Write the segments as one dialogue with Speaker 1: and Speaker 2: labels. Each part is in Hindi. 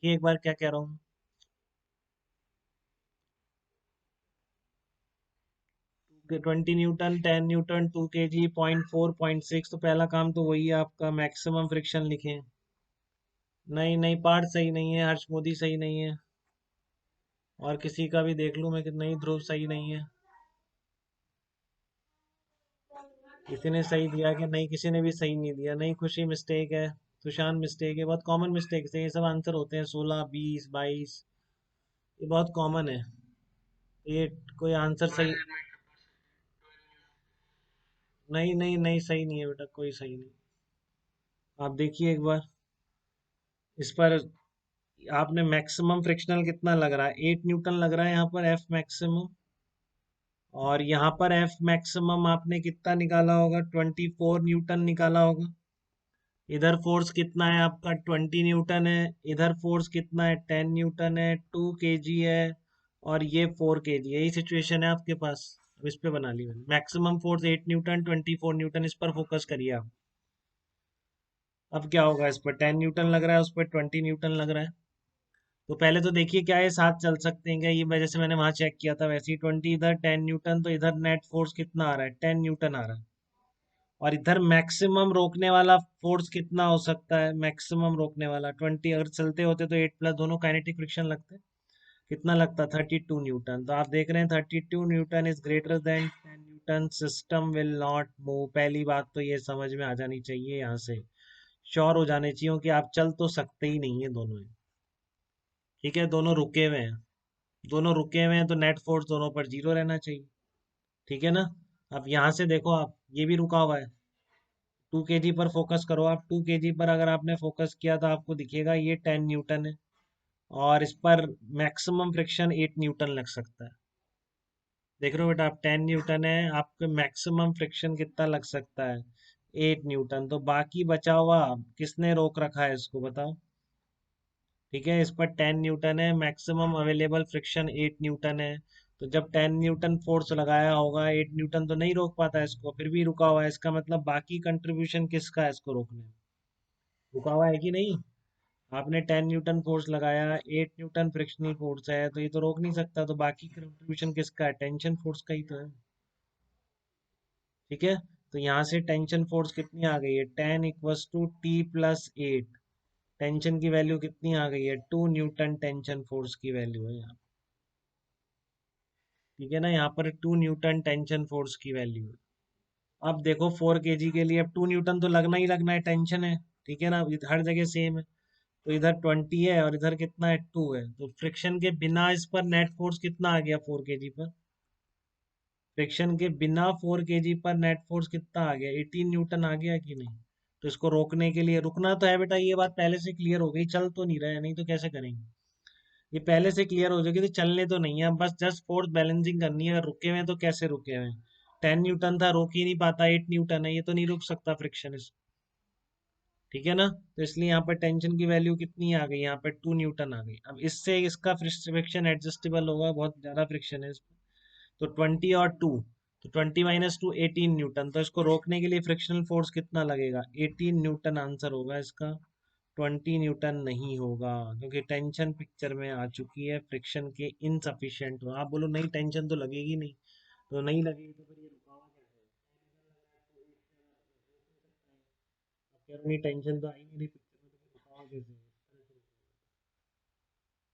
Speaker 1: देखिए एक बार क्या कह रहा हूँ। 20 न्यूटन, 10 न्यूटन, 2 kg, 0.4, 0.6, तो पहला काम तो वही है आपका, मैक्सिमम फ्रिक्शन लिखें। नहीं नहीं, पार्ट सही नहीं है, हर्ष मोदी सही नहीं है। और किसी का भी देख लूं मैं कि नहीं, ध्रुव सही नहीं है। किसी ने सही दिया कि नहीं, किसी ने भी सही नहीं दिया। नहीं, खुशी मिस्टेक है, सुशांत मिस्टेक है। बहुत कॉमन मिस्टेक्स है ये, सब आंसर होते हैं 16, 20, 22। ये बहुत कॉमन है। ये कोई आंसर सही। नहीं नहीं नहीं, सही नहीं है बेटा, कोई सही नहीं। आप देखिए एक बार इस पर। आपने मैक्सिमम फ्रिक्शनल कितना लग रहा है, 8 न्यूटन लग रहा है यहाँ पर एफ मैक्सिमम। और यहाँ पर एफ मैक्सिमम आपने कितना निकाला होगा, 24 न्यूटन निकाला होगा। इधर फोर्स कितना है आपका, 20 न्यूटन है। इधर फोर्स कितना है, 10 न्यूटन है, 2 kg है। और ये 4 kg, यही सिचुएशन है आपके पास। अब इस पे बना ली मैंने, मैक्सिमम फोर्स 8 न्यूटन, 24 न्यूटन, इस पर फोकस करिए आप। अब क्या होगा, इस पर 10 न्यूटन लग रहा है, उस पर 20 न्यूटन लग रहा है। तो पहले तो देखिए क्या ये साथ चल सकते हैं क्या, ये जैसे मैंने वहां चेक किया था वैसे ही, 20 इधर, 10 न्यूटन, तो इधर नेट फोर्स कितना आ रहा है, 10 न्यूटन आ रहा है। और इधर मैक्सिमम रोकने वाला फोर्स कितना हो सकता है, मैक्सिमम रोकने वाला 20, अगर चलते होते तो 8 प्लस दोनों काइनेटिक फ्रिक्शन लगते, कितना लगता, 32 न्यूटन। तो आप देख रहे हैं 32 Newton is greater than 10 Newton, system will not move. पहली बात तो ये समझ में आ जानी चाहिए, यहाँ से श्योर हो जाने चाहिए कि आप चल तो सकते ही नहीं है दोनों ही। ठीक है, दोनों रुके हुए हैं। दोनों रुके हुए हैं तो नेट फोर्स दोनों पर जीरो रहना चाहिए। ठीक है ना। अब यहाँ से देखो आप, ये भी रुका हुआ है। 2 kg पर फोकस करो आप, 2 kg पर अगर आपने फोकस किया तो आपको दिखेगा ये 10 न्यूटन है। और इस पर मैक्सिमम फ्रिक्शन 8 न्यूटन लग सकता है। देख रहे हो बेटा, आप 10 न्यूटन है, आपके मैक्सिमम फ्रिक्शन कितना लग सकता है, 8 न्यूटन। तो बाकी बचा हुआ किसने रोक रखा है इसको बताओ। ठीक है, इस पर 10 न्यूटन है, मैक्सिमम अवेलेबल फ्रिक्शन 8 न्यूटन है। तो जब 10 न्यूटन फोर्स लगाया होगा, 8 न्यूटन तो नहीं रोक पाता इसको, फिर भी रुका हुआ है, इसका मतलब बाकी कंट्रीब्यूशन किसका है इसको रोकने में, रुका हुआ है कि नहीं। आपने 10 न्यूटन फोर्स लगाया, 8 न्यूटन फ्रिक्शनल फोर्स है, तो ये तो रोक नहीं सकता, तो बाकी कंट्रीब्यूशन किसका है, टेंशन फोर्स का ही तो है। ठीक है, तो यहाँ से टेंशन फोर्स कितनी आ गई है, 10 = T+8। टेंशन की वैल्यू कितनी आ गई है, 2 न्यूटन टेंशन फोर्स की वैल्यू है यहाँ। ठीक है ना, यहाँ पर 2 न्यूटन टेंशन फोर्स की वैल्यू है। अब देखो 4 kg के लिए अब 2 न्यूटन तो लगना ही लगना है, टेंशन है। ठीक है ना, हर जगह सेम है। तो इधर 20 है और इधर कितना है, 2 है, तो फ्रिक्शन के बिना इस पर नेट फोर्स कितना आ गया 4 kg पर। फ्रिक्शन के बिना 4 kg पर नेट फोर्स कितना आ गया, 18 न्यूटन आ गया कि नहीं। तो इसको रोकने के लिए रुकना तो है बेटा, ये बात पहले से क्लियर हो गई, चल तो नहीं रहा है, नहीं तो कैसे करेंगे। ये पहले से क्लियर हो जाएगी, तो चलने तो नहीं है, बस जस्ट फोर्स बैलेंसिंग करनी है। रुके हुए हैं तो कैसे रुके हुए हैं, 10 न्यूटन था, रोक ही नहीं पाता, 8 न्यूटन है, ये तो नहीं रुक सकता फ्रिक्शन इस। ठीक है ना, तो इसलिए यहाँ पर टेंशन की वैल्यू कितनी आ गई, यहाँ पर 2 न्यूटन आ गई। अब इससे इसका फ्रिक्शन एडजस्टेबल होगा, बहुत ज्यादा फ्रिक्शन है इसमें। तो 20 और 2, तो 20 - 2 18 न्यूटन, तो इसको रोकने के लिए फ्रिक्शनल फोर्स कितना लगेगा, 18 न्यूटन आंसर होगा इसका। 20 न्यूटन नहीं होगा, क्योंकि टेंशन पिक्चर में आ चुकी है, फ्रिक्शन के इनसफिशिएंट हो। आप बोलो नहीं टेंशन तो लगेगी नहीं, तो नहीं लगेगी तो फिर ये रुका हुआ क्या है। अब कह रहे हो नहीं टेंशन तो आई नहीं रही पिक्चर में, तो फिर रुका हुआ कैसे है? इस तरह से रुकेगा।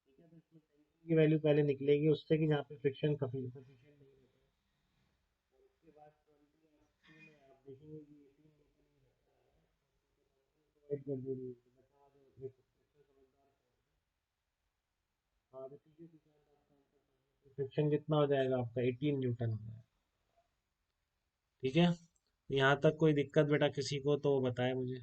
Speaker 1: ठीक है, तो इसमें टेंशन की वैल्यू पहले निकलेगी उससे कि जहाँ पे फ्रिक्शन सफिशिएंट नहीं होता है। और उसके बाद 20 में आप देखेंगे कि 18 न्यूटन ही रहता है, तो ऐड कर दीजिए, तो बता दो एक समझदार। हाँ तो ठीक है, सुशांत आपका आंसर, फ्रिक्शन कितना हो जाएगा आपका, 18 न्यूटन हो जाएगा। ठीक है, यहाँ तक कोई दिक्कत बेटा किसी को तो बताए मुझे।